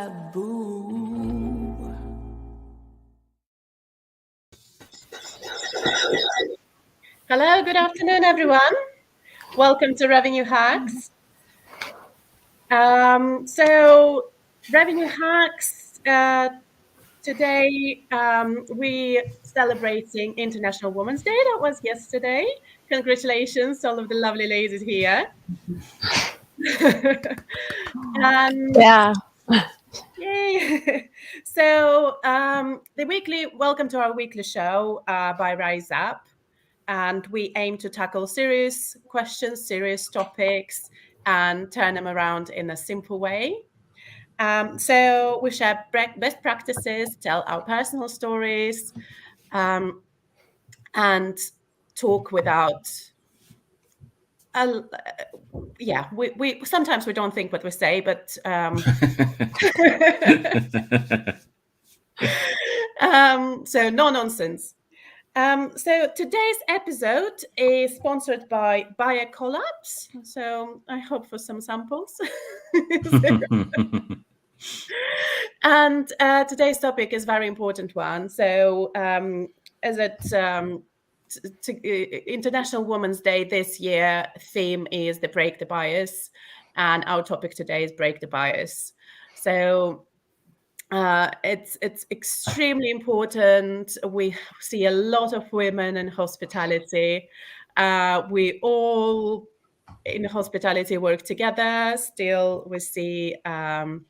taboo. Hello, good afternoon, everyone. Welcome to Revenue Hacks. So, Revenue Hacks, today we're celebrating International Women's Day. That was yesterday. Congratulations to all of the lovely ladies here. Yeah. Yay! So, welcome to our weekly show by Rise Up. And we aim to tackle serious questions, serious topics, and turn them around in a simple way. So we share best practices, tell our personal stories, and talk without. We sometimes we don't think what we say, but so no nonsense. So today's episode is sponsored by Buyer Collabs. So I hope for some samples. And today's topic is a very important one. So International Women's Day this year, theme is the Break the Bias. And our topic today is Break the Bias. So it's extremely important. We see a lot of women in hospitality. We all in hospitality work together. Still, we see not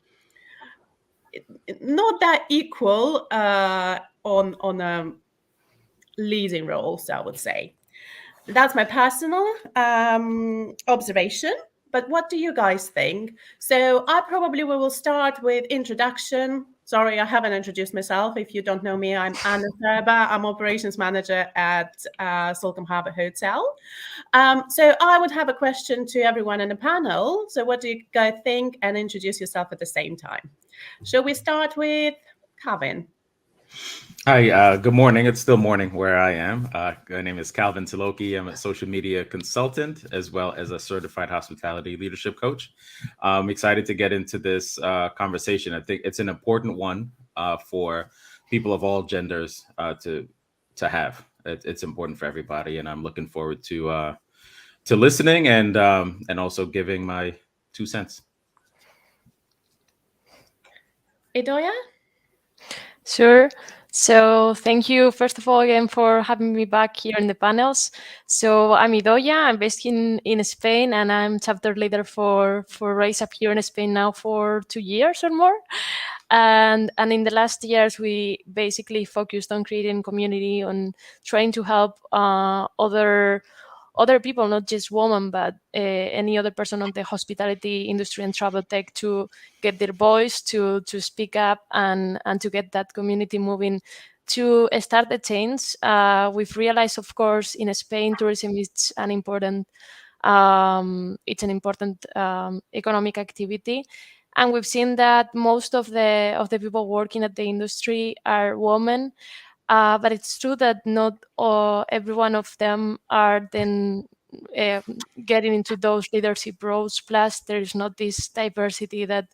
that equal on a leading roles, I would say. That's my personal observation. But what do you guys think? So I probably will start with introduction. Sorry, I haven't introduced myself. If you don't know me, I'm Anna Sirba. I'm operations manager at Harbour Hotel. So I would have a question to everyone in the panel. So what do you guys think? And introduce yourself at the same time. Shall we start with Calvin? Hi, good morning. It's still morning where I am. My name is Calvin Tilokee. I'm a social media consultant as well as a certified hospitality leadership coach. I'm excited to get into this conversation. I think it's an important one for people of all genders to have. It's important for everybody, and I'm looking forward to listening and also giving my 2 cents. Idoia? Sure. So thank you, first of all, again, for having me back here in the panels. So I'm Idoia. I'm based in Spain, and I'm chapter leader for Rise Up here in Spain now for 2 years or more. And in the last years, we basically focused on creating community, on trying to help other people, not just women, but any other person on the hospitality industry and travel tech to get their voice, to speak up and to get that community moving, to start the change. We've realized, of course, in Spain, tourism is an important economic activity. And we've seen that most of the people working at the industry are women. But it's true that not every one of them are then getting into those leadership roles. Plus, there is not this diversity that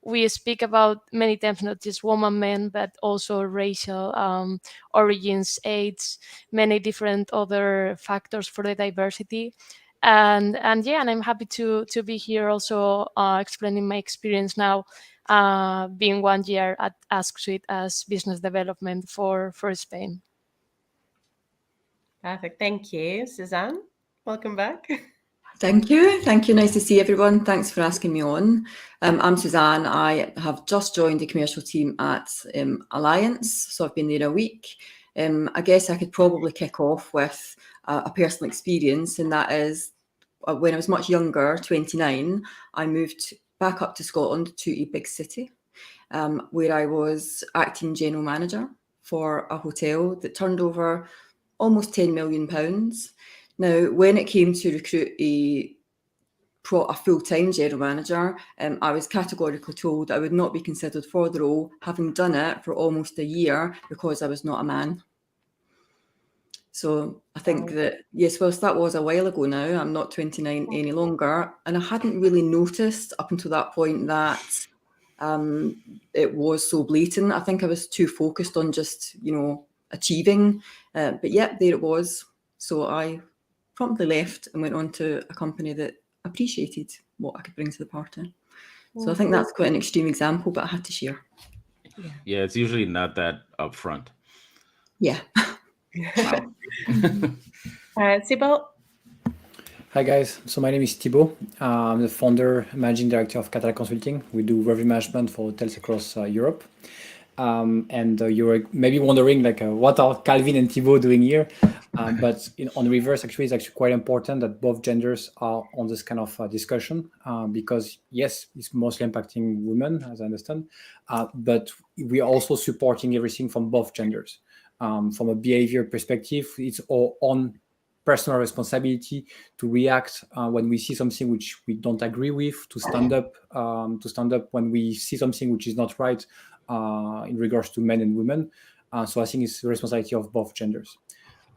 we speak about many times, not just women, men, but also racial origins, age, many different other factors for the diversity. And I'm happy to be here also explaining my experience now, being 1 year at Ask Suite as business development for Spain. Perfect. Thank you. Suzanne, welcome back. Thank you. Nice to see everyone. Thanks for asking me on. I'm Suzanne. I have just joined the commercial team at Alliance, so I've been there a week. I guess I could probably kick off with a personal experience, and that is when I was much younger, 29, I moved back up to Scotland to a big city where I was acting general manager for a hotel that turned over almost £10 million. Now, when it came to recruit a full-time general manager, I was categorically told I would not be considered for the role, having done it for almost a year because I was not a man. So I think that, yes, whilst that was a while ago now, I'm not 29 any longer, and I hadn't really noticed up until that point that it was so blatant. I think I was too focused on just, achieving. But yeah, there it was. So I promptly left and went on to a company that appreciated what I could bring to the party. So I think that's quite an extreme example, but I had to share. Yeah, it's usually not that upfront. Yeah. Sirba? Hi guys, so my name is Thibaut. I'm the founder, managing director of Catalan Consulting. We do revenue management for hotels across Europe. And you're maybe wondering what are Calvin and Thibaut doing here? But on the reverse, actually, it's actually quite important that both genders are on this kind of discussion because yes, it's mostly impacting women, as I understand, but we are also supporting everything from both genders. From a behavior perspective, it's all on personal responsibility to react when we see something which we don't agree with, to stand up when we see something which is not right in regards to men and women. So I think it's the responsibility of both genders.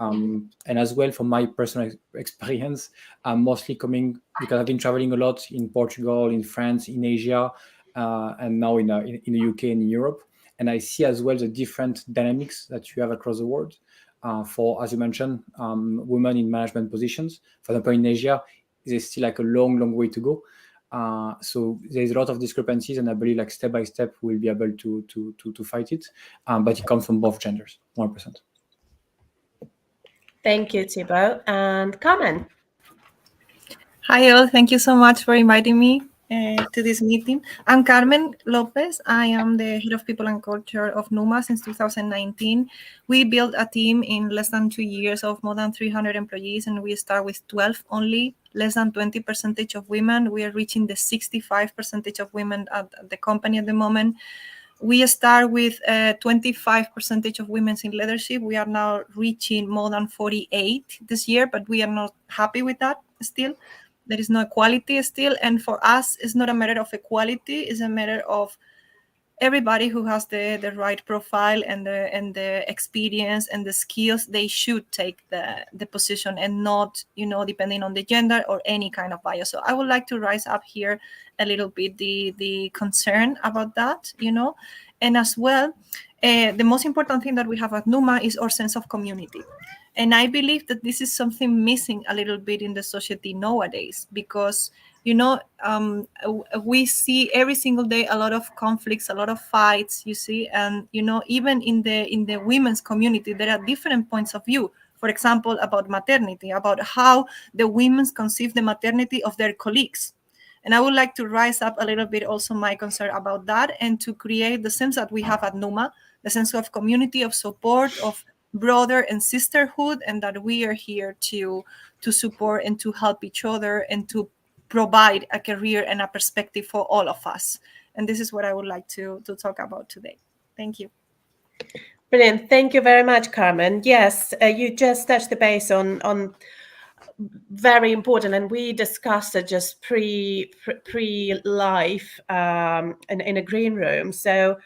And as well, from my personal experience, I'm mostly coming because I've been traveling a lot in Portugal, in France, in Asia, and now in the UK and in Europe. And I see as well the different dynamics that you have across the world. For, as you mentioned, women in management positions. For example, in Asia, there's still a long way to go. So there's a lot of discrepancies, and I believe step by step we'll be able to fight it. But it comes from both genders, 100%. Thank you, Thibaut. And Carmen? Hi all, thank you so much for inviting me to this meeting. I'm Carmen Lopez. I am the head of people and culture of Numa since 2019. We built a team in less than 2 years of more than 300 employees, and we start with 12 only, less than 20% of women. We are reaching the 65% of women at the company at the moment. We start with 25% of women in leadership. We are now reaching more than 48 this year, but we are not happy with that still. There is no equality still. And for us, it's not a matter of equality. It's a matter of everybody who has the right profile and the experience and the skills, they should take the position and not, depending on the gender or any kind of bias. So I would like to rise up here a little bit the concern about that, and as well, the most important thing that we have at Numa is our sense of community. And I believe that this is something missing a little bit in the society nowadays because, we see every single day a lot of conflicts, a lot of fights, you see, and, even in the women's community, there are different points of view. For example, about maternity, about how the women conceive the maternity of their colleagues. And I would like to rise up a little bit also my concern about that and to create the sense that we have at Numa, the sense of community, of support, of brother and sisterhood, and that we are here to support and to help each other and to provide a career and a perspective for all of us. And this is what I would like to talk about today. Thank you. Brilliant. Thank you very much, Carmen. Yes, you just touched the base on very important, and we discussed it just pre-live in a green room. So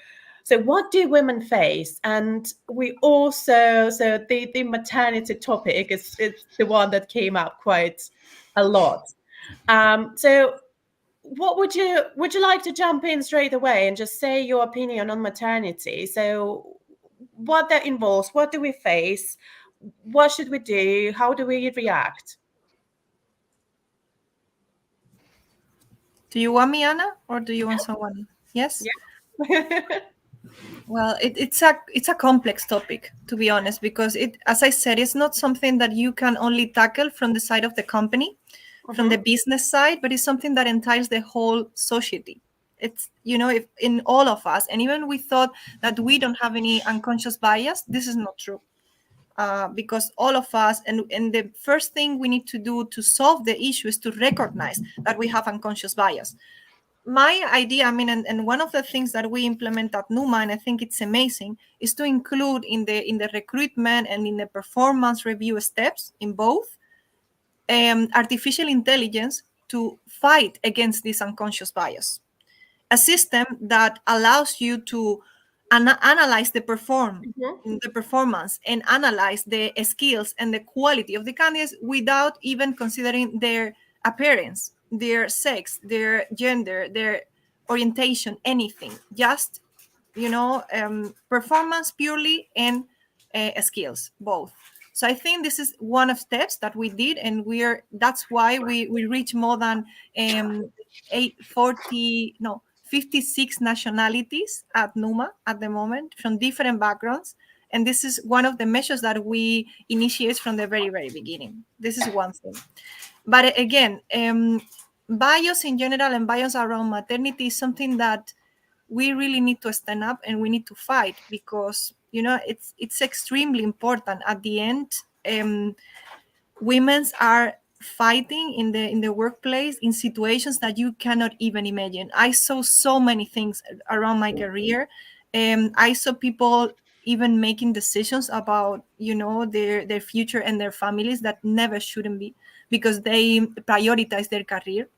what do women face? And we also, the maternity topic is the one that came up quite a lot. So what would you like to jump in straight away and just say your opinion on maternity? So what that involves, what do we face? What should we do? How do we react? Do you want me, Anna, or do you want someone? Yes? Yeah. Well, it's a complex topic, to be honest, because as I said, it's not something that you can only tackle from the side of the company, from the business side, but it's something that entails the whole society. It's, if in all of us, and even we thought that we don't have any unconscious bias, this is not true. Because all of us, and the first thing we need to do to solve the issue is to recognize that we have unconscious bias. My idea, and one of the things that we implement at Numa, and I think it's amazing, is to include in the recruitment and in the performance review steps in both artificial intelligence to fight against this unconscious bias. A system that allows you to analyze the performance and analyze the skills and the quality of the candidates without even considering their appearance, their sex, their gender, their orientation, anything, just, performance purely and skills, both. So I think this is one of steps that we did, and that's why we reach more than 56 nationalities at NUMA at the moment, from different backgrounds. And this is one of the measures that we initiate from the very, very beginning. This is one thing. But again, bias in general and bias around maternity is something that we really need to stand up and we need to fight, because it's extremely important. At the end, women are fighting in the workplace in situations that you cannot even imagine. I saw so many things around my career. I saw people even making decisions about their future and their families that never shouldn't be, because they prioritize their career.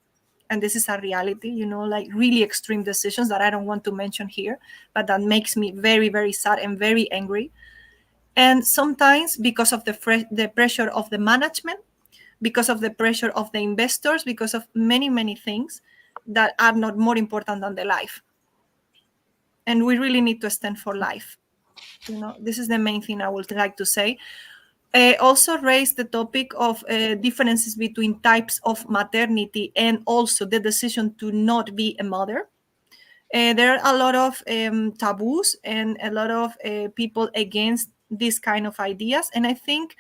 And this is a reality, like really extreme decisions that I don't want to mention here, but that makes me very, very sad and very angry. And sometimes because of the pressure of the management, because of the pressure of the investors, because of many, many things that are not more important than the life. And we really need to stand for life. This is the main thing I would like to say. Also raise the topic of differences between types of maternity, and also the decision to not be a mother. There are a lot of taboos and a lot of people against this kind of ideas. And I think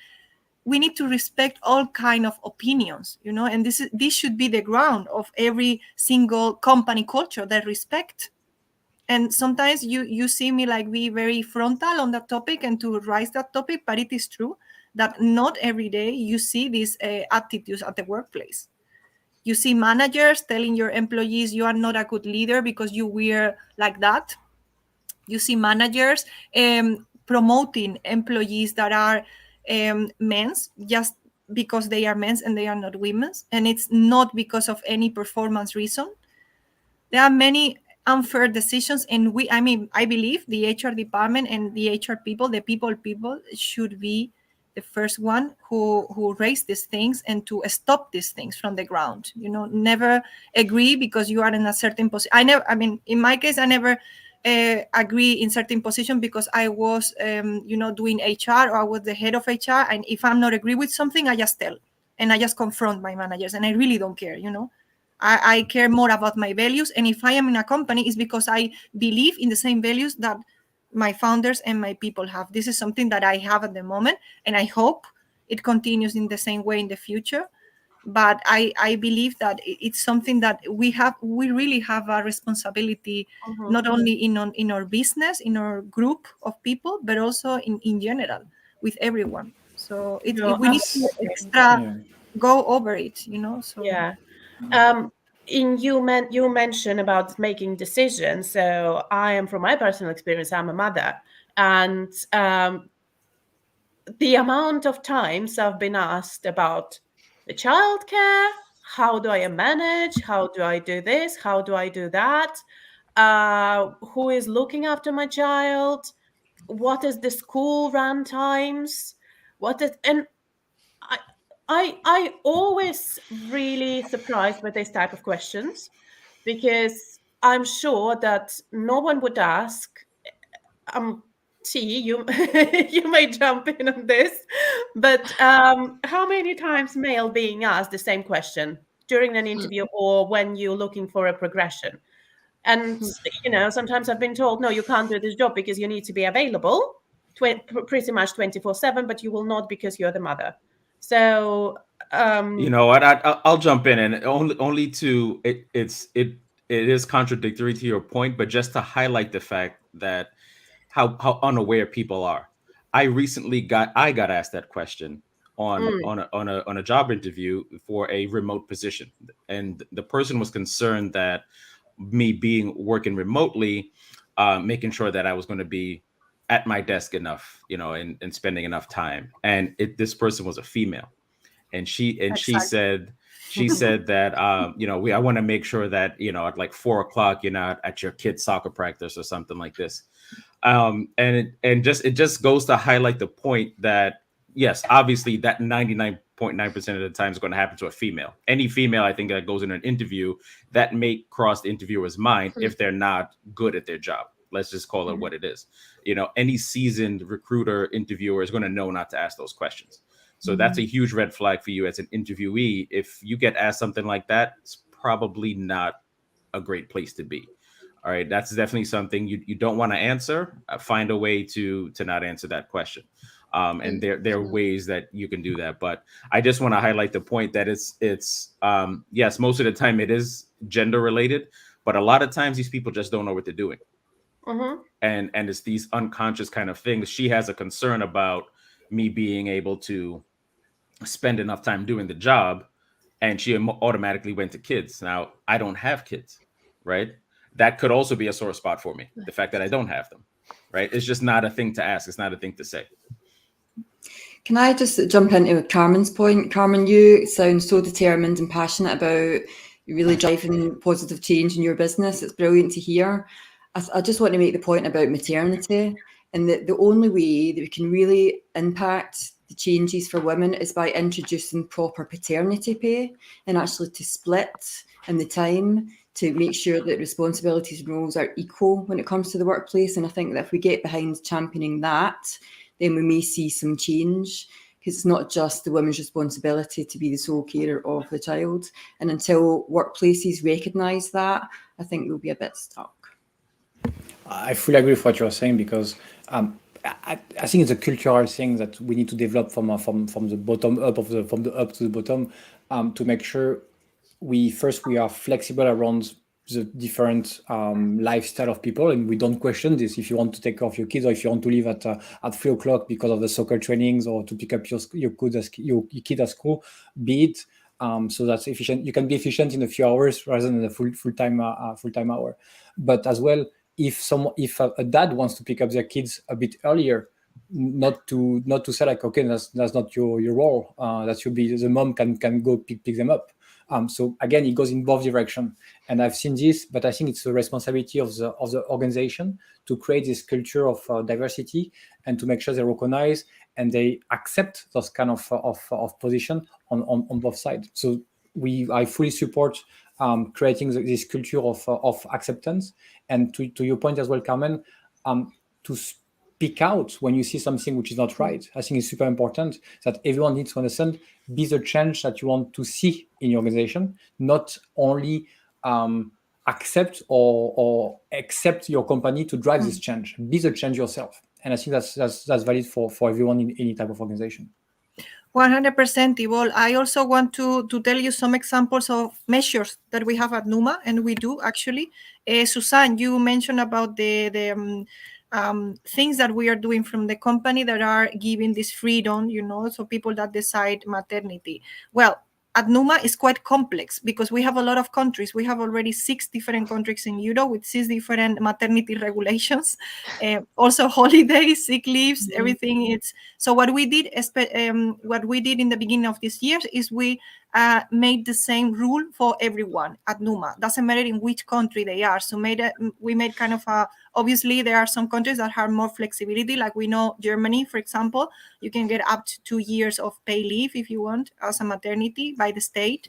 we need to respect all kind of opinions, and this should be the ground of every single company culture, that respect. And sometimes you see me like be very frontal on that topic and to raise that topic, but it is true that not every day you see these attitudes at the workplace. You see managers telling your employees you are not a good leader because you wear like that. You see managers promoting employees that are men's just because they are men's and they are not women's, and it's not because of any performance reason. There are many unfair decisions, and I believe the HR department and the HR people, the people should be the first one who raise these things and to stop these things from the ground. Never agree because you are in a certain position. In my case, I never agree in certain position because I was doing HR, or I was the head of HR, and if I'm not agree with something, I just tell and I just confront my managers, and I really don't care. I care more about my values, and if I am in a company, it's because I believe in the same values that my founders and my people have. This is something that I have at the moment, and I hope it continues in the same way in the future. But I believe that it's something that we really have a responsibility, not only in our business, in our group of people, but also in general with everyone. So we need to extra go over it, So Yeah. You mentioned about making decisions. So I am, from my personal experience, I'm a mother, and the amount of times I've been asked about the childcare, how do I manage, how do I do this, how do I do that, who is looking after my child, what is the school run times, and I always really surprised by this type of questions, because I'm sure that no one would ask. T, you you may jump in on this, but how many times male being asked the same question during an interview or when you're looking for a progression? And sometimes I've been told, no, you can't do this job because you need to be available pretty much 24/7, but you will not because you're the mother. So you know what, I'll jump in, and only to it is contradictory to your point, but just to highlight the fact that how unaware people are. I recently got asked that question on a job interview for a remote position, and the person was concerned that me working remotely, making sure that I was going to be at my desk enough, and spending enough time. And this person was a female, and she said that I want to make sure that at like 4 o'clock you're not at your kid's soccer practice or something like this. And it just goes to highlight the point that yes, obviously that 99.9% of the time is going to happen to a female. Any female, I think, that goes in an interview, that may cross the interviewer's mind if they're not good at their job. Let's just call it what it is. Any seasoned recruiter, interviewer is going to know not to ask those questions. So that's a huge red flag for you as an interviewee. If you get asked something like that, it's probably not a great place to be. All right, that's definitely something you don't want to answer. Find a way to not answer that question. And there are ways that you can do that. But I just want to highlight the point that it's yes, most of the time it is gender related, but a lot of times these people just don't know what they're doing. And it's these unconscious kind of things. She has a concern about me being able to spend enough time doing the job, and she automatically went to kids. Now, I don't have kids, right? That could also be a sore spot for me, the fact that I don't have them, right? It's just not a thing to ask. It's not a thing to say. Can I just jump into Carmen's point? Carmen, you sound so determined and passionate about really driving positive change in your business. It's brilliant to hear. I just want to make the point about maternity, and that the only way that we can really impact the changes for women is by introducing proper paternity pay, and actually to split in the time to make sure that responsibilities and roles are equal when it comes to the workplace. And I think that if we get behind championing that, then we may see some change, because it's not just the woman's responsibility to be the sole carer of the child. And until workplaces recognise that, I think we'll be a bit stuck. I fully agree with what you're saying, because I think it's a cultural thing that we need to develop from the bottom up, from the up to the bottom, to make sure we are flexible around the different lifestyle of people, and we don't question this. If you want to take care of your kids, or if you want to leave at 3:00 because of the soccer trainings, or to pick up your kid at school, be it. So that's efficient. You can be efficient in a few hours rather than a full-time hour. But as well, if a dad wants to pick up their kids a bit earlier, not to say like, okay, that's not your role. That should be the mom can go pick them up. So again, it goes in both directions. And I've seen this, but I think it's the responsibility of the organization to create this culture of diversity, and to make sure they recognize and they accept those kind of position on both sides. So I fully support creating this culture of acceptance. And to your point as well, Carmen, to speak out when you see something which is not right. I think it's super important that everyone needs to understand, be the change that you want to see in your organization, not only accept or accept your company to drive this change. Be the change yourself. And I think that's valid for everyone in any type of organization. 100%, Thibault. I also want to tell you some examples of measures that we have at Numa, and we do actually. Suzanne, you mentioned about the things that we are doing from the company that are giving this freedom, so people that decide maternity. Well, at Numa is quite complex, because we have a lot of countries. We have already 6 different countries in Europe with 6 different maternity regulations, also holidays, sick leaves, everything. So what we did in the beginning of this year is we made the same rule for everyone at Numa. Doesn't matter in which country they are. So we made kind of obviously there are some countries that have more flexibility, like we know Germany, for example, you can get up to 2 years of pay leave if you want as a maternity by the state.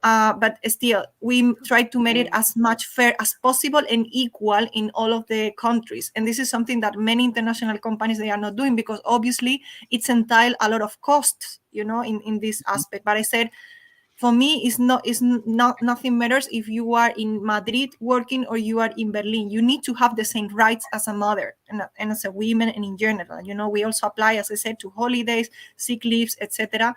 But still, we try to make it as much fair as possible and equal in all of the countries. And this is something that many international companies, they are not doing, because obviously it's entailed a lot of costs, in this aspect. But I said, for me, it's not nothing matters if you are in Madrid working or you are in Berlin. You need to have the same rights as a mother and as a woman, and in general. We also apply, as I said, to holidays, sick leaves, etc.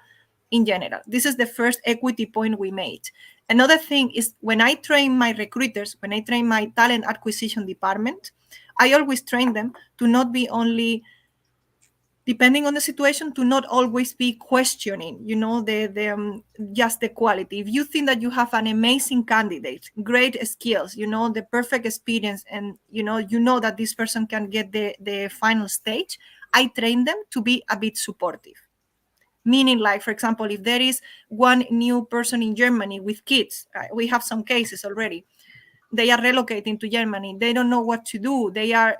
in general. This is the first equity point we made. Another thing is, when I train my recruiters, when I train my talent acquisition department, I always train them to not be only, depending on the situation, to not always be questioning, just the quality. If you think that you have an amazing candidate, great skills, the perfect experience, and you know that this person can get the final stage, I train them to be a bit supportive. Meaning, like, for example, if there is one new person in Germany with kids, we have some cases already, they are relocating to Germany, they don't know what to do, they are,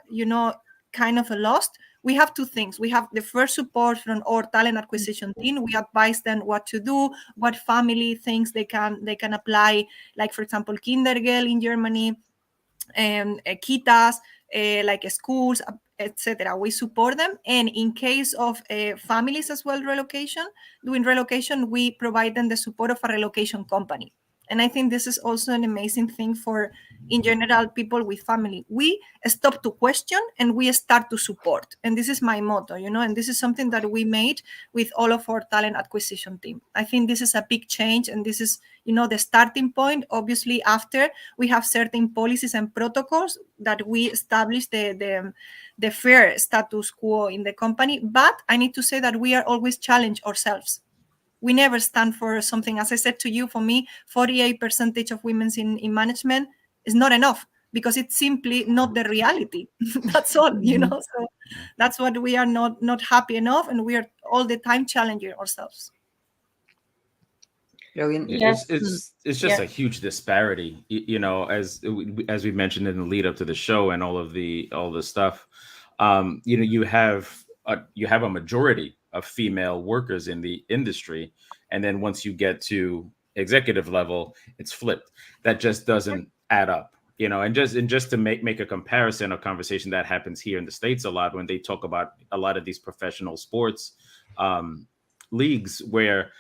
kind of lost. we have two things. We have the first support from our talent acquisition team. We advise them what to do, what family things they can apply, like for example, Kindergeld in Germany, Kitas, like schools, etc. We support them, and in case of families as well, doing relocation, we provide them the support of a relocation company. And I think this is also an amazing thing for, in general, people with family. We stop to question and we start to support. And this is my motto, and this is something that we made with all of our talent acquisition team. I think this is a big change, and this is, the starting point. Obviously, after we have certain policies and protocols that we establish the fair status quo in the company. But I need to say that we are always challenge ourselves. We never stand for something. As I said to you, for me, 48% of women in management is not enough, because it's simply not the reality. That's all, So that's what we are not happy enough, and we are all the time challenging ourselves. Brilliant. It's just a huge disparity, as we mentioned in the lead up to the show and all the stuff. You have a majority of female workers in the industry, and then once you get to executive level, it's flipped. That just doesn't add up, and just to make a comparison, a conversation that happens here in the States a lot when they talk about a lot of these professional sports leagues where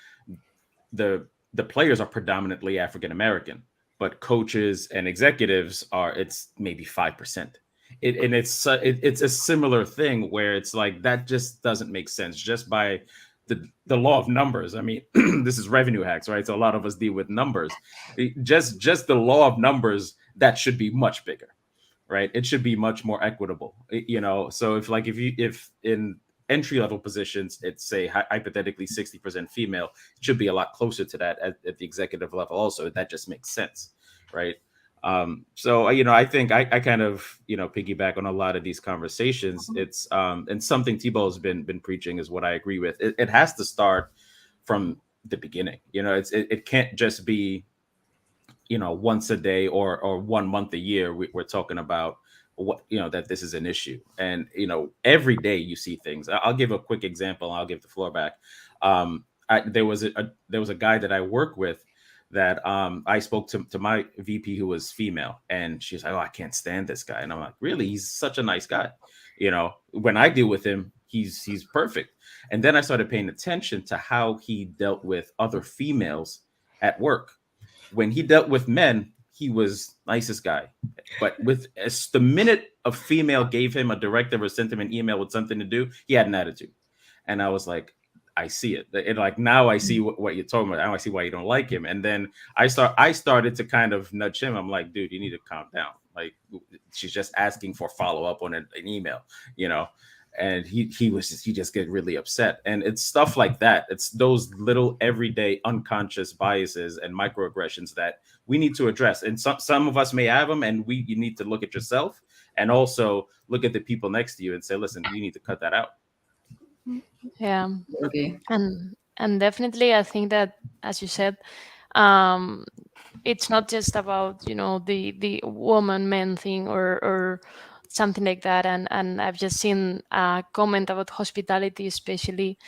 the players are predominantly African American, but coaches and executives it's maybe 5%. It's a similar thing where it's like, that just doesn't make sense just by the law of numbers. I mean, this is revenue hacks, right? So a lot of us deal with numbers. Just the law of numbers, that should be much bigger, right? It should be much more equitable, So if in entry level positions, it's say hypothetically 60% female, it should be a lot closer to that at the executive level. Also, that just makes sense, right? So I think I kind of piggyback on a lot of these conversations. It's and something Thibault has been preaching is what I agree with. It has to start from the beginning. It can't just be once a day or 1 month a year. We're talking about what that this is an issue, and every day you see things. I'll give a quick example. I'll give the floor back. There was a guy that I work with that I spoke to my VP, who was female, and she's like, "Oh, I can't stand this guy." And I'm like, "Really? He's such a nice guy." When I deal with him, he's perfect. And then I started paying attention to how he dealt with other females at work. When he dealt with men, he was nicest guy. But the minute a female gave him a directive or sent him an email with something to do, he had an attitude. And I was like, I see it. And like, now I see what you're talking about. Now I see why you don't like him. And then I started to kind of nudge him. I'm like, dude, you need to calm down. Like, she's just asking for follow up on an email, And he just get really upset. And it's stuff like that. It's those little everyday unconscious biases and microaggressions that we need to address. And some of us may have them, and you need to look at yourself and also look at the people next to you and say, listen, you need to cut that out. Yeah. Okay. And definitely, I think that, as you said, it's not just about the woman-man thing or something like that. And I've just seen a comment about hospitality, especially,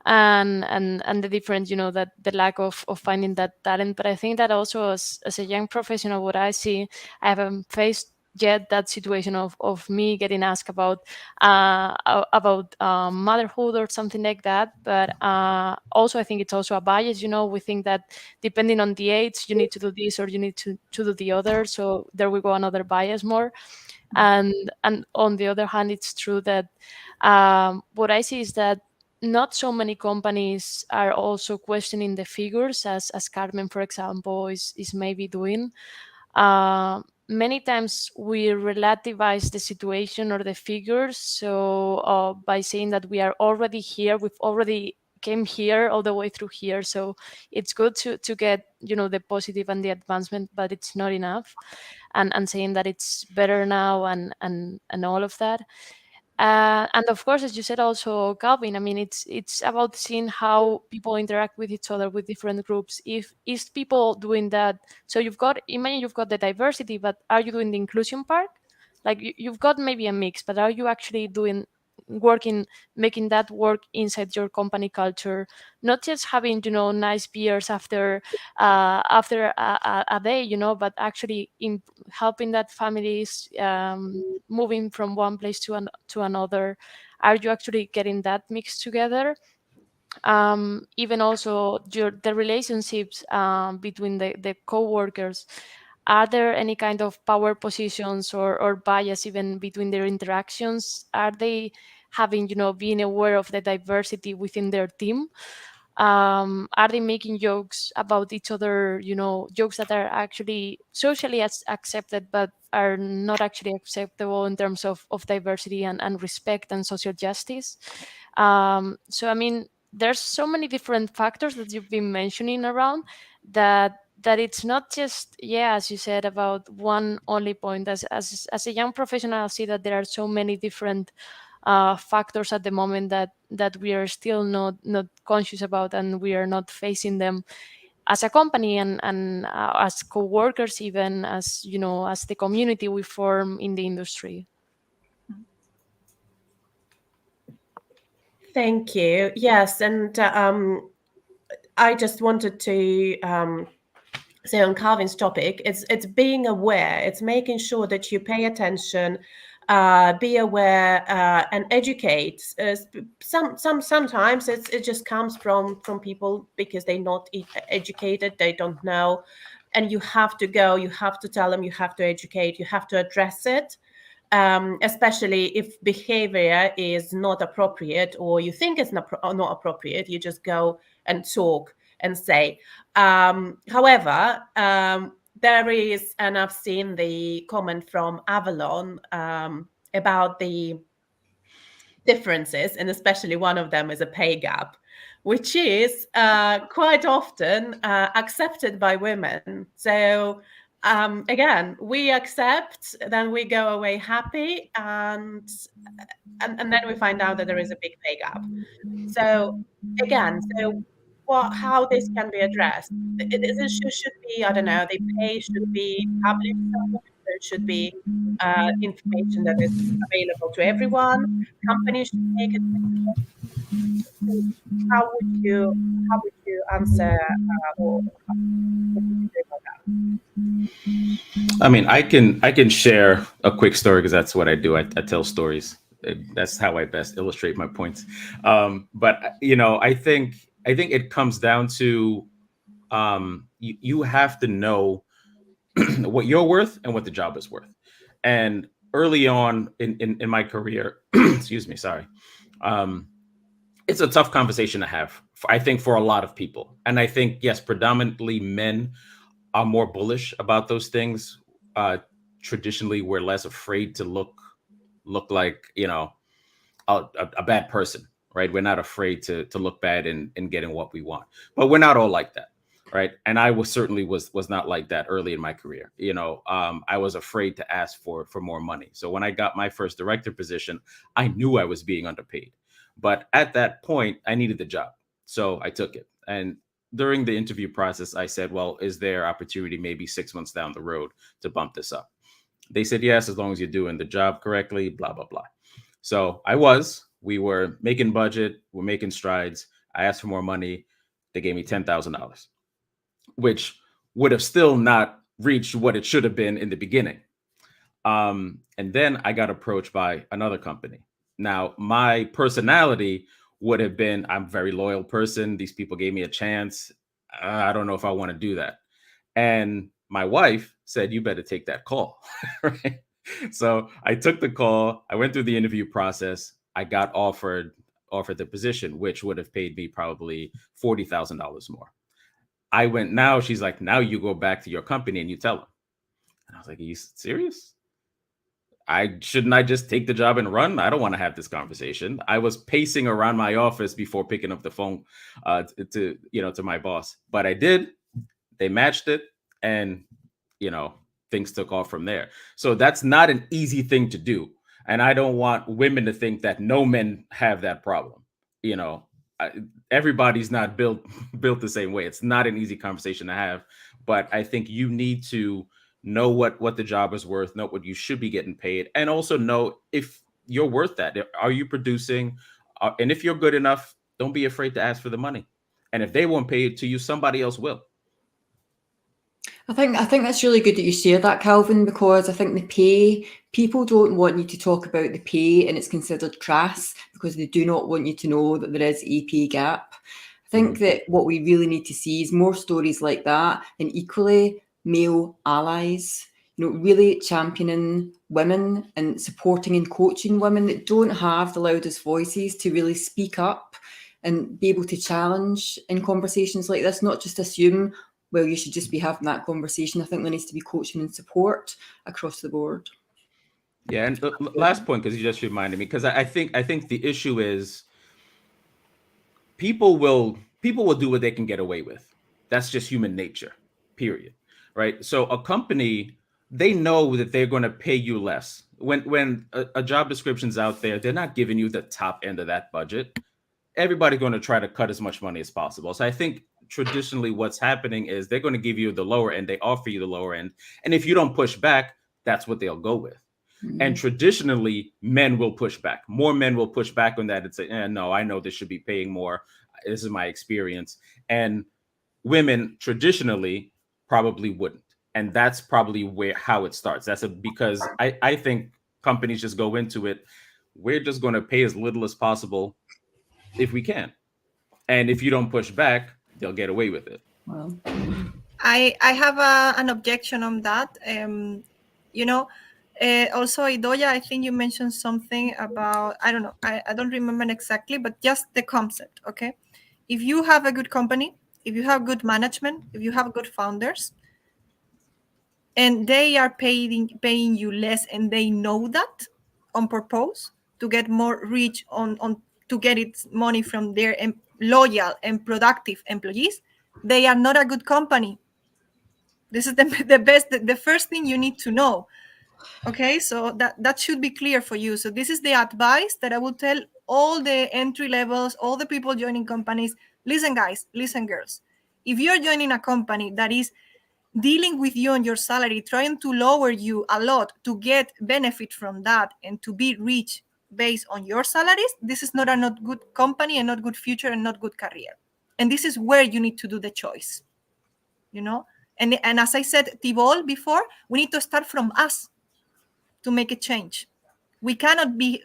and the difference, that the lack of finding that talent. But I think that also as a young professional, what I see, I haven't faced yet that situation of me getting asked about motherhood or something like that. But also, I think it's also a bias. We think that depending on the age, you need to do this or you need to do the other. So there we go, another bias more. And on the other hand, it's true that what I see is that not so many companies are also questioning the figures, as Carmen, for example, is maybe doing. Many times we relativize the situation or the figures. So by saying that we are already here, we've already came here all the way through here. So it's good to get, the positive and the advancement, but it's not enough. And saying that it's better now and all of that. And of course, as you said also, Calvin, I mean, it's about seeing how people interact with each other, with different groups. Is people doing that? So imagine you've got the diversity, but are you doing the inclusion part? Like you've got maybe a mix, but are you actually doing making that work inside your company culture, not just having, nice beers after a day, but actually in helping that families moving from one place to another. Are you actually getting that mixed together? Even also the relationships between the co-workers. Are there any kind of power positions or bias even between their interactions? Are they having, being aware of the diversity within their team? Are they making jokes about each other, jokes that are actually socially accepted but are not actually acceptable in terms of diversity and respect and social justice? So I mean, there's so many different factors that you've been mentioning around that it's not just, as you said, about one only point. As a young professional, I see that there are so many different factors at the moment that we are still not conscious about, and we are not facing them as a company and as co-workers, even as as the community we form in the industry. Thank you. Yes, and I just wanted to say on Calvin's topic, it's being aware. It's making sure that you pay attention, be aware, and educate. Sometimes it just comes from people because they're not educated, they don't know, and you have to go. You have to tell them. You have to educate. You have to address it. Especially if behavior is not appropriate or you think it's not appropriate, you just go and talk and say. However, there is, and I've seen the comment from Avalon about the differences, and especially one of them is a pay gap, which is quite often accepted by women. So again, we accept, then we go away happy, and then we find out that there is a big pay gap. So again, how this can be addressed? It should be, I don't know, the pay should be public somewhere. There should be information that is available to everyone. Companies should make it. How would you answer or what would you say about that? I mean, I can share a quick story because that's what I do. I tell stories. That's how I best illustrate my points. But I think it comes down to you have to know what you're worth and what the job is worth. And early on in my career, excuse me, sorry, it's a tough conversation to have, I think, for a lot of people. And I think, yes, predominantly men are more bullish about those things. Traditionally, we're less afraid to look like, a bad person, right? We're not afraid to look bad in getting what we want, but we're not all like that, right? And I certainly was not like that early in my career. I was afraid to ask for more money. So when I got my first director position, I knew I was being underpaid, but at that point, I needed the job, so I took it. And during the interview process, I said, well, is there opportunity maybe 6 months down the road to bump this up? They said, yes, as long as you're doing the job correctly, blah, blah, blah. So we were making budget, we're making strides. I asked for more money. They gave me $10,000, which would have still not reached what it should have been in the beginning. And then I got approached by another company. Now, my personality would have been, I'm a very loyal person. These people gave me a chance. I don't know if I want to do that. And my wife said, you better take that call. Right? So I took the call. I went through the interview process. I got offered the position, which would have paid me probably $40,000 more. I went, now she's like, now you go back to your company and you tell them. And I was like, are you serious? Shouldn't I just take the job and run? I don't want to have this conversation. I was pacing around my office before picking up the phone to my boss, but I did. They matched it, and things took off from there. So that's not an easy thing to do, and I don't want women to think that no men have that problem. Everybody's not built the same way. It's not an easy conversation to have, but I think you need to know what the job is worth, know what you should be getting paid, and also know if you're worth that. Are you producing? And if you're good enough, don't be afraid to ask for the money. And if they won't pay it to you, somebody else will. I think that's really good that you share that, Calvin, because I think the pay, people don't want you to talk about the pay and it's considered crass because they do not want you to know that there is a pay gap. I think that what we really need to see is more stories like that, and equally male allies, really championing women and supporting and coaching women that don't have the loudest voices to really speak up and be able to challenge in conversations like this, not just assume, well, you should just be having that conversation. I think there needs to be coaching and support across the board. Yeah, and last point, because you just reminded me, because I think the issue is people will do what they can get away with. That's just human nature, period. Right? So a company, they know that they're going to pay you less. When a job description's out there, they're not giving you the top end of that budget. Everybody's going to try to cut as much money as possible. So I think traditionally what's happening is they're going to give you the lower end. They offer you the lower end. And if you don't push back, that's what they'll go with. And traditionally, men will push back. More men will push back on that and say, no, I know this should be paying more. This is my experience. And women traditionally probably wouldn't. And that's probably how it starts. Because I think companies just go into it. We're just going to pay as little as possible if we can. And if you don't push back, they'll get away with it. Well, I have an objection on that. Also, Idoia, I think you mentioned something about, I don't know, I don't remember exactly, but just the concept, okay? If you have a good company, if you have good management, if you have good founders, and they are paying you less and they know that on purpose to get more reach on to get its money from their loyal and productive employees, they are not a good company. This is the first thing you need to know. Okay, so that should be clear for you. So this is the advice that I will tell all the entry levels, all the people joining companies. Listen, guys, listen, girls. If you're joining a company that is dealing with you on your salary, trying to lower you a lot to get benefit from that and to be rich based on your salaries, this is not good company and not good future and not good career. And this is where you need to do the choice, And as I said, Thibault before, we need to start from us to make a change. We cannot be,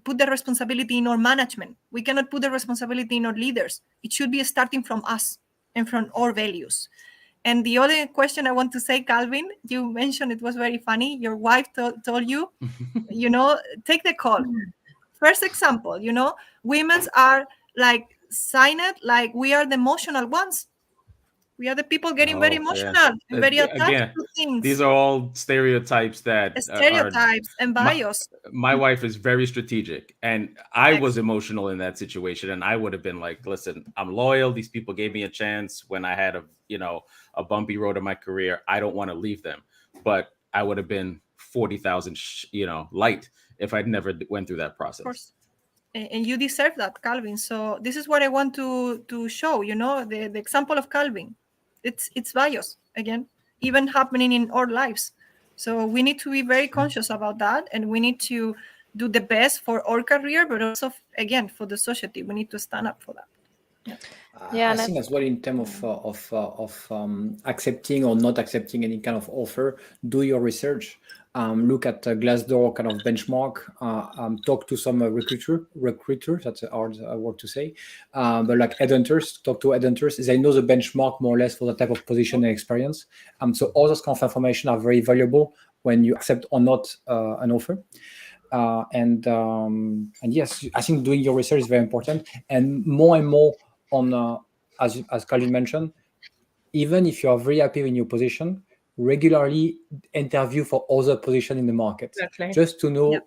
put the responsibility in our management. We cannot put the responsibility in our leaders. It should be starting from us and from our values. And the other question I want to say, Calvin, you mentioned, it was very funny. Your wife told you, take the call. First example, women's are like silent, like we are the emotional ones. We are the people getting very emotional and very attached to things. These are all stereotypes and bias. My wife is very strategic, and I was emotional in that situation, and I would have been like, "Listen, I'm loyal. These people gave me a chance when I had a bumpy road in my career. I don't want to leave them." But I would have been 40,000, light if I'd never went through that process. Of course. And you deserve that, Calvin. So this is what I want to show. The example of Calvin. It's bias again, even happening in our lives. So we need to be very conscious about that, and we need to do the best for our career, but also again for the society. We need to stand up for that. I think as well in terms of accepting or not accepting any kind of offer, do your research. Look at Glassdoor kind of benchmark. Talk to some recruiters. That's a hard word to say. But like headhunters, talk to headhunters. They know the benchmark more or less for the type of position and experience. So all those kind of information are very valuable when you accept or not an offer. And yes, I think doing your research is very important. And more on, as Calvin mentioned, even if you are very happy in your position, regularly interview for other positions in the market, just to know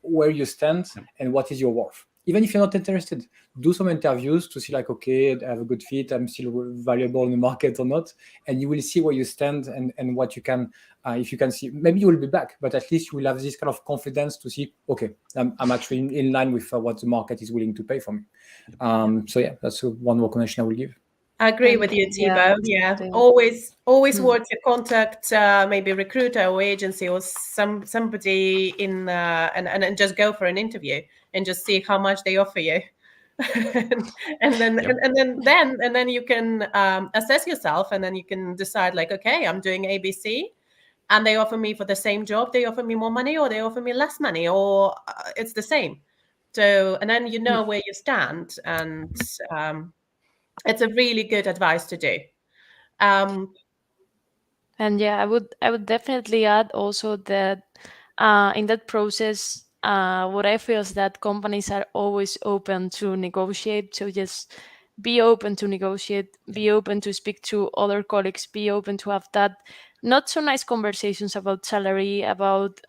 where you stand and what is your worth. Even if you're not interested, do some interviews to see like, okay, I have a good fit, I'm still valuable in the market or not, and you will see where you stand and what you can, if you can see, maybe you will be back, but at least you will have this kind of confidence to see, okay, I'm actually in line with what the market is willing to pay for me. So yeah, that's one recommendation I will give. I agree And with you, yeah, Thibaut. Yeah, exactly. always Hmm. work to contact maybe a recruiter or agency or somebody in and just go for an interview and just see how much they offer you. and then Yep. and then you can assess yourself, and then you can decide like, okay, I'm doing ABC, and they offer me for the same job, they offer me more money, or they offer me less money, or it's the same. So, and then you know where you stand, and it's a really good advice to do. And yeah, I would definitely add also that in that process, what I feel is that companies are always open to negotiate. So just be open to negotiate, be open to speak to other colleagues, be open to have that not so nice conversations about salary, about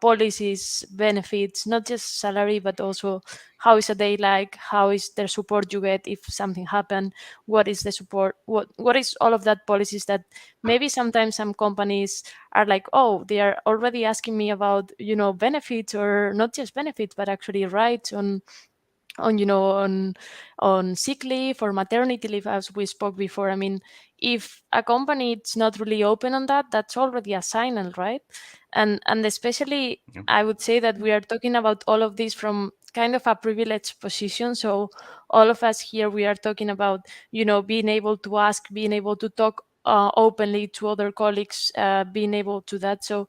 policies, benefits, not just salary, but also how is a day like, how is their support you get if something happened, what is the support, what is all of that policies that maybe sometimes some companies are like, oh, they are already asking me about, benefits, or not just benefits, but actually rights on sick leave or maternity leave, as we spoke before. I mean, if a company is not really open on that, that's already a signal, right? And especially, Yep. I would say that we are talking about all of this from kind of a privileged position. So all of us here, we are talking about, being able to ask, being able to talk openly to other colleagues, being able to that. So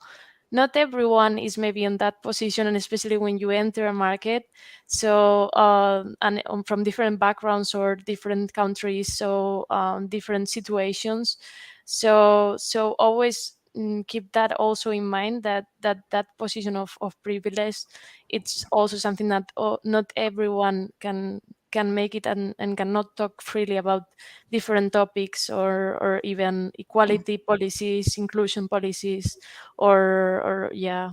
not everyone is maybe in that position, and especially when you enter a market. So and from different backgrounds or different countries, so different situations. So always keep that also in mind, that position of privilege, it's also something that not everyone can make it, and cannot talk freely about different topics, or even equality policies, inclusion policies, or yeah,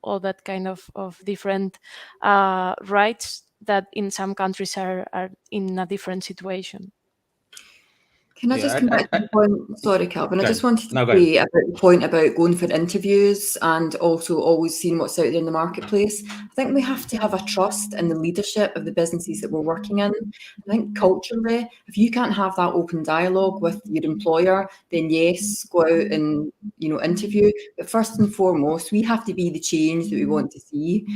all that kind of different rights that in some countries are in a different situation. Can I Yeah, just come back to the point? Sorry, Calvin. I Go just ahead. wanted to No, go ahead. say about the point about going for interviews and also always seeing what's out there in the marketplace. I think we have to have a trust in the leadership of the businesses that we're working in. I think culturally, if you can't have that open dialogue with your employer, then yes, go out and interview. But first and foremost, we have to be the change that we want to see.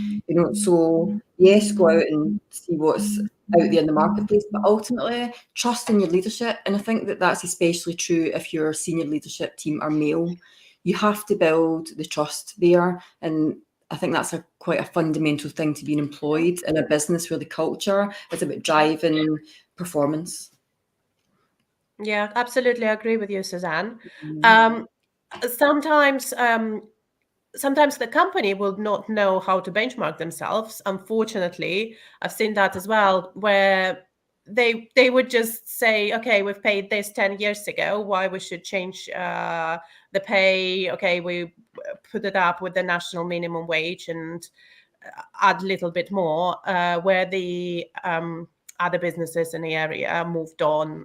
So yes, go out and see what's out there in the marketplace, but ultimately trust in your leadership. And I think that that's especially true if your senior leadership team are male. You have to build the trust there. And I think that's quite a fundamental thing to being employed in a business where the culture is about driving performance. Yeah, absolutely, I agree with you, Suzanne. Sometimes the company will not know how to benchmark themselves. Unfortunately, I've seen that as well, where they would just say, okay, we've paid this 10 years ago, why we should change the pay? Okay, we put it up with the national minimum wage and add a little bit more, where the other businesses in the area moved on.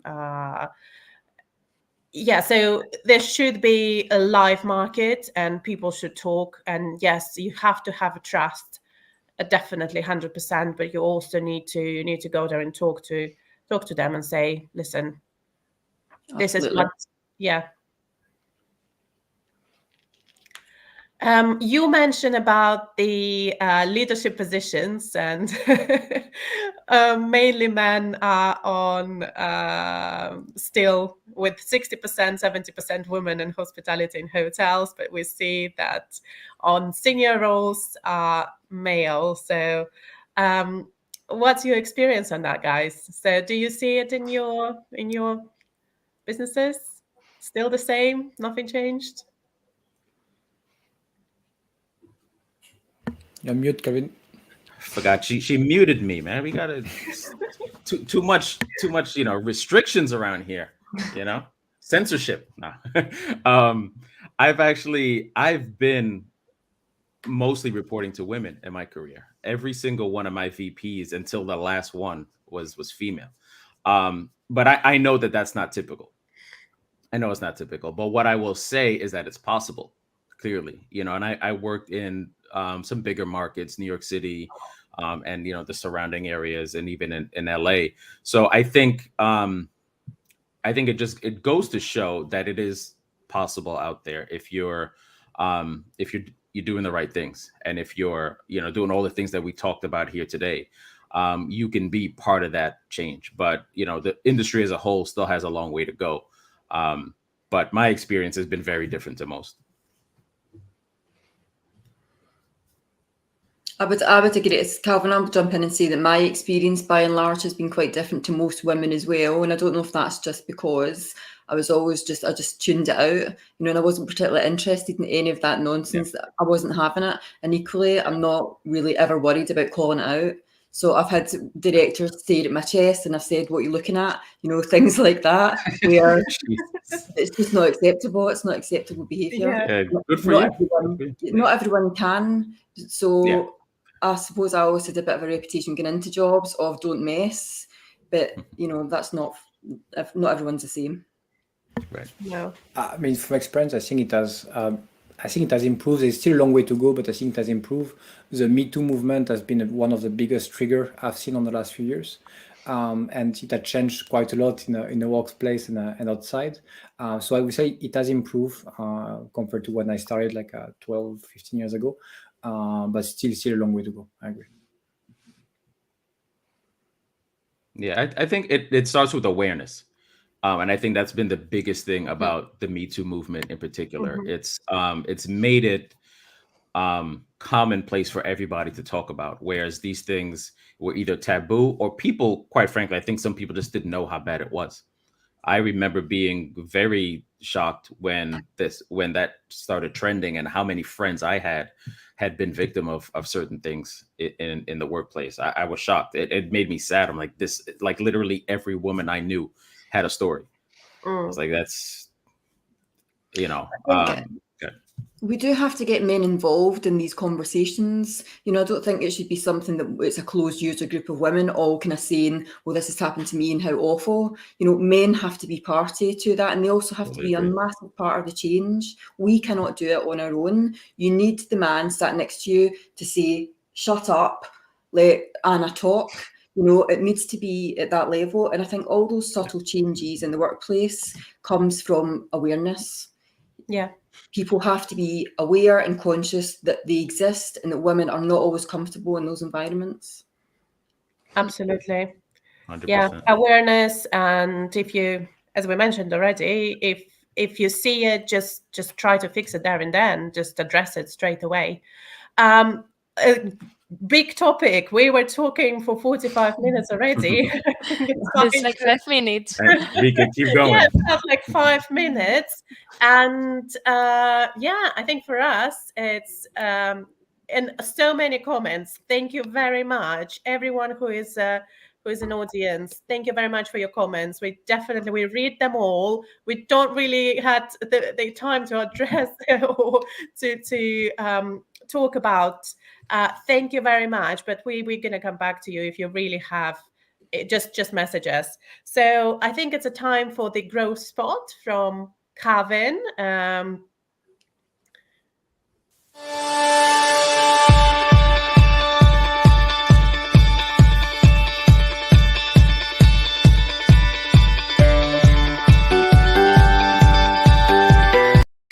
Yeah, so there should be a live market and people should talk. And yes, you have to have a trust, definitely 100%. But you also need to go there and talk to them and say, listen, this is Absolutely. what. Yeah. You mentioned about the leadership positions, and mainly men are on still with 60%, 70% women in hospitality and hotels, but we see that on senior roles are male. So what's your experience on that, guys? So do you see it in your businesses? Still the same? Nothing changed? You're mute, Kevin. Forgot she muted me, man. We gotta too much restrictions around here. Censorship. No. I've been mostly reporting to women in my career. Every single one of my VPs until the last one was female. But I know that that's not typical. I know it's not typical, but what I will say is that it's possible, clearly, and I worked in some bigger markets, New York City, and, the surrounding areas, and even in LA. So I think I think it goes to show that it is possible out there if you're doing the right things, and if you're doing all the things that we talked about here today. You can be part of that change. But the industry as a whole still has a long way to go. But my experience has been very different to most. I would agree. It's Calvin. I'll jump in and say that my experience, by and large, has been quite different to most women as well. And I don't know if that's just because I just tuned it out, and I wasn't particularly interested in any of that nonsense. Yeah. I wasn't having it. And equally, I'm not really ever worried about calling it out. So I've had directors stare at my chest and I've said, "What are you looking at?" Things like that, where it's just not acceptable. It's not acceptable behaviour. Yeah, good for you. Not everyone can. So yeah. I suppose I always had a bit of a reputation going into jobs of don't mess, but that's not everyone's the same. Right. No. I mean, from experience, I think it has. I think it has improved. There's still a long way to go, but I think it has improved. The Me Too movement has been one of the biggest triggers I've seen on the last few years. And it has changed quite a lot in the workplace and outside. So I would say it has improved compared to when I started 12, 15 years ago. But still a long way to go. I agree. Yeah, I think it starts with awareness. And I think that's been the biggest thing about the Me Too movement in particular. Mm-hmm. It's made it commonplace for everybody to talk about, whereas these things were either taboo or people, quite frankly, I think some people just didn't know how bad it was. I remember being very shocked when that started trending and how many friends I had been victim of certain things in the workplace. I was shocked. It made me sad. I'm like, this, like literally every woman I knew had a story. I was like, that's, we do have to get men involved in these conversations. I don't think it should be something that it's a closed user group of women all kind of saying, well, this has happened to me and how awful. Men have to be party to that, and they also have to be a massive part of the change. We cannot do it on our own. You need the man sat next to you to say, shut up, let Anna talk. It needs to be at that level. And I think all those subtle changes in the workplace comes from awareness. Yeah. People have to be aware and conscious that they exist and that women are not always comfortable in those environments. Absolutely. 100%. Yeah, awareness. And if you, as we mentioned already, if you see it, just try to fix it there and then, just address it straight away. Big topic. We were talking for 45 minutes already. It's like 5 minutes. We can keep going. Yeah, that's like 5 minutes. And I think for us, it's and so many comments. Thank you very much, everyone who is an audience. Thank you very much for your comments. We read them all. We don't really had the time to address or to talk about. Thank you very much, but we're going to come back to you if you really have it, just message us. So I think it's a time for the growth spot from Calvin.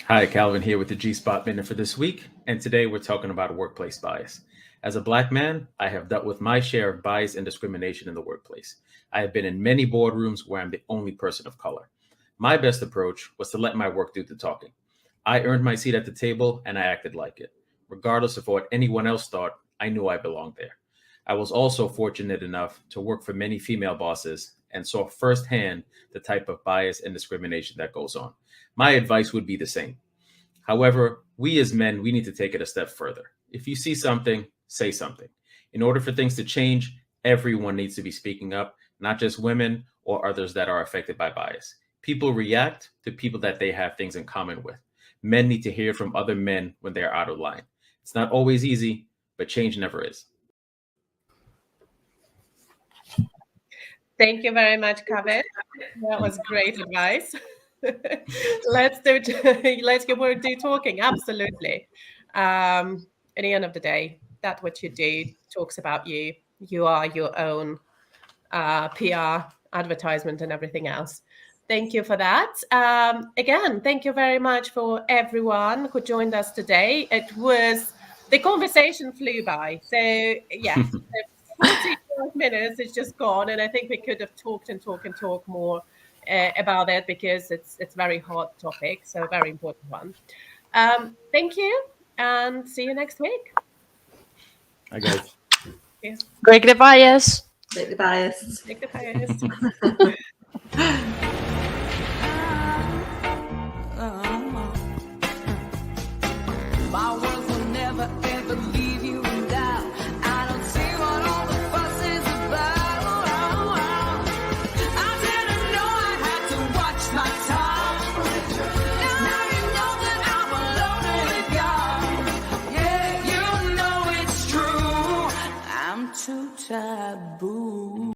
Hi, Calvin here with the G-Spot Minute for this week, and today we're talking about workplace bias. As a Black man, I have dealt with my share of bias and discrimination in the workplace. I have been in many boardrooms where I'm the only person of color. My best approach was to let my work do the talking. I earned my seat at the table and I acted like it. Regardless of what anyone else thought, I knew I belonged there. I was also fortunate enough to work for many female bosses and saw firsthand the type of bias and discrimination that goes on. My advice would be the same. However, we as men, we need to take it a step further. If you see something, say something. In order for things to change, everyone needs to be speaking up, not just women or others that are affected by bias. People react to people that they have things in common with. Men need to hear from other men when they're out of line. It's not always easy, but change never is. Thank you very much, Calvin. That was great advice. Let's do talking. Absolutely. At the end of the day, that what you do talks about you. You are your own PR, advertisement, and everything else. Thank you for that. Again, thank you very much for everyone who joined us today. The conversation flew by. So yes, 45 minutes is just gone. And I think we could have talked and talk more about it, because it's a very hot topic. So a very important one. Thank you, and see you next week. Hi, guys. Yes. Break the bias. Break the bias. Take the bias.